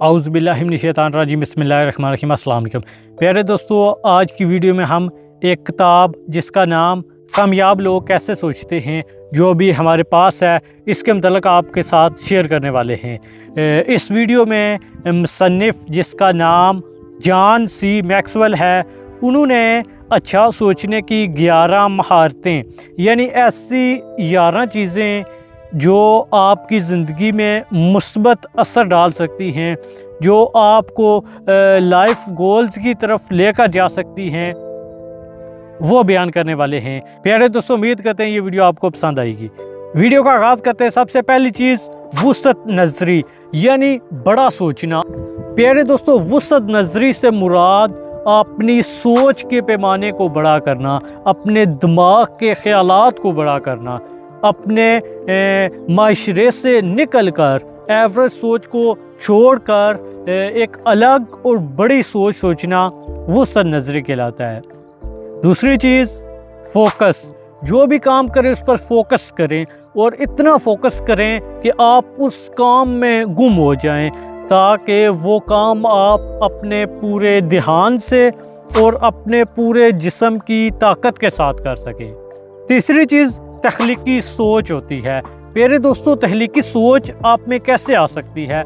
औज़ु बिल्लाहि मिनश शैतानिर रजीम बिस्मिल्लाहिर्रहमानिर्रहीम। अस्सलाम वालेकुम प्यारे दोस्तों, आज की वीडियो में हम एक किताब जिसका नाम कामयाब लोग कैसे सोचते हैं जो भी हमारे पास है, इसके मतलब आपके साथ शेयर करने वाले हैं। इस वीडियो में मुसन्निफ़ जिसका नाम जॉन सी मैक्सवेल है, उन्होंने अच्छा सोचने की 11 महारतें यानी ऐसी 11 चीज़ें जो आपकी ज़िंदगी में मुस्बत असर डाल सकती हैं, जो आपको लाइफ गोल्स की तरफ लेकर जा सकती हैं, वो बयान करने वाले हैं। प्यारे दोस्तों, उम्मीद करते हैं ये वीडियो आपको पसंद आएगी। वीडियो का आगाज़ करते हैं। सबसे पहली चीज़ वुसअत नज़री यानी बड़ा सोचना। प्यारे दोस्तों, वुसअत नज़री से मुराद अपनी सोच के पैमाने को बड़ा करना, अपने दिमाग के ख़यालात को बड़ा करना, अपने माशरे से निकल कर एवरेज सोच को छोड़कर एक अलग और बड़ी सोच सोचना वुसअत नज़री कहलाता है। दूसरी चीज़ फोकस। जो भी काम करें उस पर फोकस करें और इतना फोकस करें कि आप उस काम में गुम हो जाएं, ताकि वो काम आप अपने पूरे ध्यान से और अपने पूरे जिस्म की ताकत के साथ कर सकें। तीसरी चीज़ तख्लीकी सोच होती है। प्यारे दोस्तों, तख्लीकी सोच आप में कैसे आ सकती है?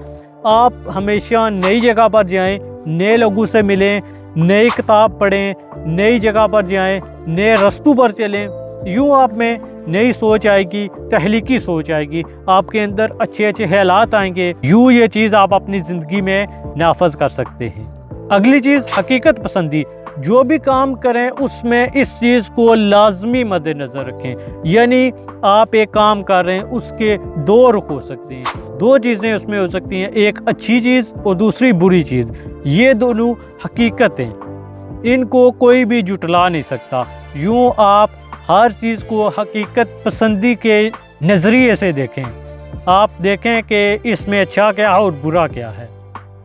आप हमेशा नई जगह पर जाएं, नए लोगों से मिलें, नई किताब पढ़ें, नई जगह पर जाएं, नए रास्तों पर चलें, यूँ आप में नई सोच आएगी, तख्लीकी सोच आएगी, आपके अंदर अच्छे अच्छे ख्यालात आएंगे। यूँ ये चीज़ आप अपनी ज़िंदगी में नाफज कर सकते हैं। अगली चीज़ हकीकत पसंदी। जो भी काम करें उसमें इस चीज़ को लाजमी मद्देनज़र रखें, यानी आप एक काम कर रहे हैं, उसके दो रुख हो सकते हैं, दो चीज़ें उसमें हो सकती हैं, एक अच्छी चीज़ और दूसरी बुरी चीज़। ये दोनों हकीकतें, इनको कोई भी जुटला नहीं सकता। यूँ आप हर चीज़ को हकीकत पसंदी के नज़रिए से देखें, आप देखें कि इसमें अच्छा क्या है और बुरा क्या है।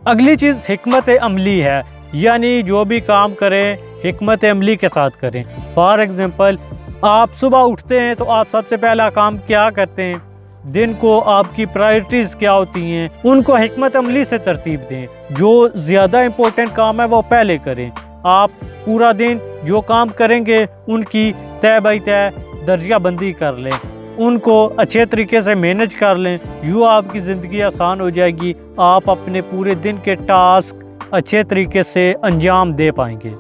अगली चीज़ हिकमत अमली है, यानी जो भी काम करें हिकमत अमली के साथ करें। फॉर एग्ज़ाम्पल, आप सुबह उठते हैं तो आप सबसे पहला काम क्या करते हैं? दिन को आपकी प्रायोरिटीज़ क्या होती हैं, उनको हिकमत अमली से तरतीब दें। जो ज़्यादा इम्पोर्टेंट काम है वो पहले करें। आप पूरा दिन जो काम करेंगे उनकी तय बाई तय दर्जा बंदी कर लें, उनको अच्छे तरीके से मैनेज कर लें। यूँ आपकी ज़िंदगी आसान हो जाएगी, आप अपने पूरे दिन के टास्क अच्छे तरीके से अंजाम दे पाएंगे।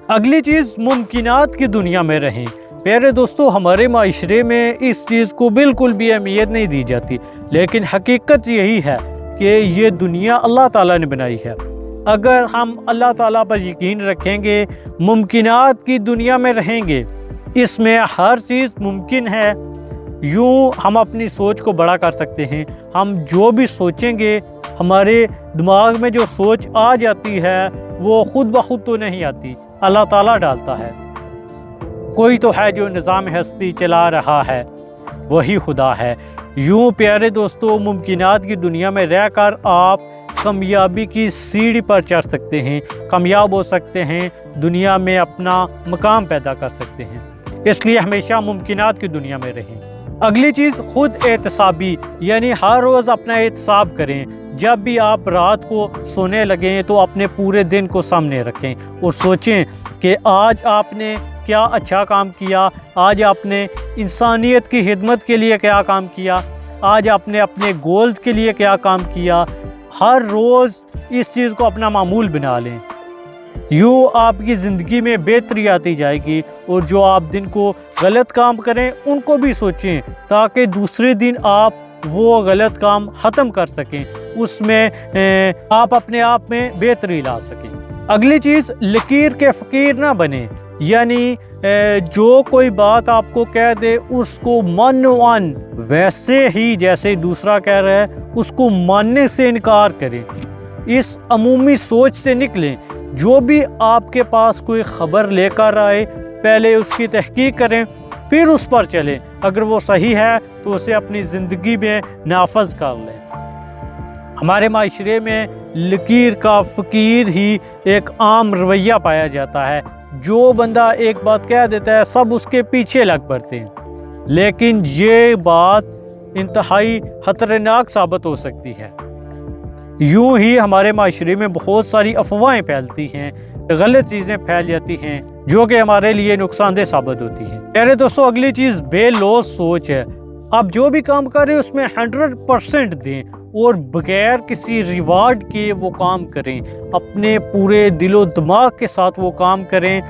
अगली चीज़ मुमकिनात की दुनिया में रहें। प्यारे दोस्तों, हमारे माशरे में इस चीज़ को बिल्कुल भी अहमियत नहीं दी जाती, लेकिन हकीकत यही है कि ये दुनिया अल्लाह ताला ने बनाई है। अगर हम अल्लाह ताला पर यकीन रखेंगे, मुमकिनात की दुनिया में रहेंगे, इसमें हर चीज़ मुमकिन है, यूँ हम अपनी सोच को बड़ा कर सकते हैं। हम जो भी सोचेंगे, हमारे दिमाग में जो सोच आ जाती है वो खुद ब खुद तो नहीं आती, अल्लाह ताला डालता है। कोई तो है जो निज़ाम हस्ती चला रहा है, वही खुदा है। यूँ प्यारे दोस्तों, मुमकिनात की दुनिया में रहकर आप कामयाबी की सीढ़ी पर चढ़ सकते हैं, कामयाब हो सकते हैं, दुनिया में अपना मकाम पैदा कर सकते हैं। इसलिए हमेशा मुमकिनात की दुनिया में रहें। अगली चीज़ खुद एहतसाबी, यानी हर रोज़ अपना एहतसाब करें। जब भी आप रात को सोने लगें तो अपने पूरे दिन को सामने रखें और सोचें कि आज आपने क्या अच्छा काम किया, आज आपने इंसानियत की खिदमत के लिए क्या काम किया, आज आपने अपने गोल्स के लिए क्या काम किया। हर रोज़ इस चीज़ को अपना मामूल बना लें, यूँ आपकी ज़िंदगी में बेहतरी आती जाएगी। और जो आप दिन को गलत काम करें उनको भी सोचें, ताकि दूसरे दिन आप वो गलत काम ख़त्म कर सकें, उसमें आप अपने आप में बेहतरी ला सकें। अगली चीज़ लकीर के फ़कीर ना बने, यानी जो कोई बात आपको कह दे उसको मानोन वैसे ही जैसे दूसरा कह रहा है उसको मानने से इनकार करें। इस अमूमी सोच से निकलें। जो भी आपके पास कोई ख़बर लेकर आए, पहले उसकी तहकीक करें, फिर उस पर चलें। अगर वो सही है तो उसे अपनी ज़िंदगी में नाफज कर लें। हमारे माशरे में लकीर का फ़कीर ही एक आम रवैया पाया जाता है। जो बंदा एक बात कह देता है सब उसके पीछे लग पड़ते हैं, लेकिन ये बात इंतहाई खतरनाक साबित हो सकती है। यूं ही हमारे माशरे में बहुत सारी अफवाहें फैलती हैं, गलत चीज़ें फैल जाती हैं जो कि हमारे लिए नुकसानदेह साबित होती हैं। प्यारे दोस्तों, अगली चीज़ बेलौस सोच है। आप जो भी काम कर रहे हैं उसमें 100% दें और बगैर किसी रिवार्ड के वो काम करें। अपने पूरे दिलो दिमाग के साथ वो काम करें,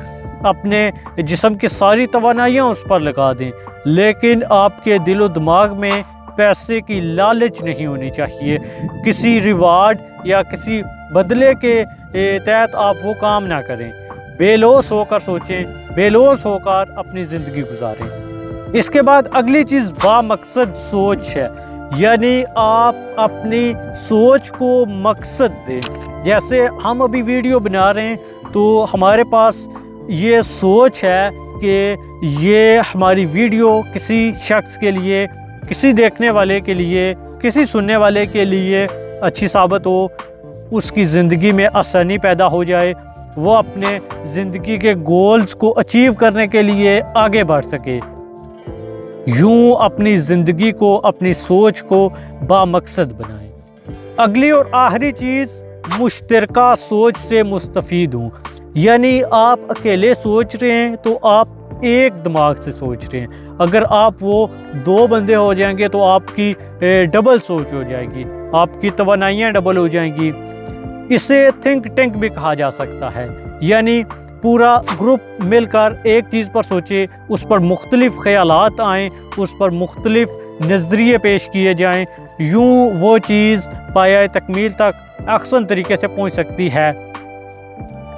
अपने जिस्म की सारी तवानाइयाँ उस पर लगा दें, लेकिन आपके दिलो दिमाग में पैसे की लालच नहीं होनी चाहिए। किसी रिवार्ड या किसी बदले के तहत आप वो काम ना करें। बेलौस होकर सोचें, बेलौस होकर अपनी ज़िंदगी गुजारें। इसके बाद अगली चीज़ बामकसद सोच है, यानी आप अपनी सोच को मकसद दें। जैसे हम अभी वीडियो बना रहे हैं तो हमारे पास ये सोच है कि ये हमारी वीडियो किसी शख्स के लिए, किसी देखने वाले के लिए, किसी सुनने वाले के लिए अच्छी साबित हो, उसकी ज़िंदगी में आसानी पैदा हो जाए, वो अपने ज़िंदगी के गोल्स को अचीव करने के लिए आगे बढ़ सके। यूं अपनी ज़िंदगी को, अपनी सोच को बामकसद बनाएं। अगली और आखिरी चीज़, मुश्तरका सोच से मुस्तफ़ीद हूँ, यानी आप अकेले सोच रहे हैं तो आप एक दिमाग से सोच रहे हैं। अगर आप वो 2 बंदे हो जाएंगे तो आपकी डबल सोच हो जाएगी, आपकी तवानाइयाँ डबल हो जाएंगी। इसे थिंक टैंक भी कहा जा सकता है, यानी पूरा ग्रुप मिलकर एक चीज़ पर सोचे, उस पर मुख्तलिफ ख़यालात आएँ, उस पर मुख्तलिफ नज़रिए पेश किए जाएँ। यूँ वो चीज़ पाया तकमील तक अहसन तरीके से पहुँच सकती है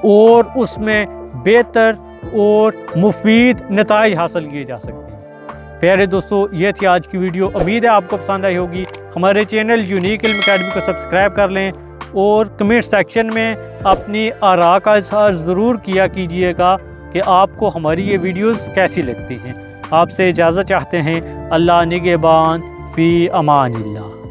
और उसमें बेहतर और मुफीद नताइज हासिल किए जा सकते हैं। प्यारे दोस्तों, ये थी आज की वीडियो। उम्मीद है आपको पसंद आई होगी। हमारे चैनल यूनिक इल्म अकेडमी को सब्सक्राइब कर लें और कमेंट सेक्शन में अपनी आरा का इज़हार ज़रूर किया कीजिएगा कि आपको हमारी ये वीडियोस कैसी लगती हैं। आपसे इजाज़त चाहते हैं। अल्लाह निगहबान फ़ी अमानिल्लाह।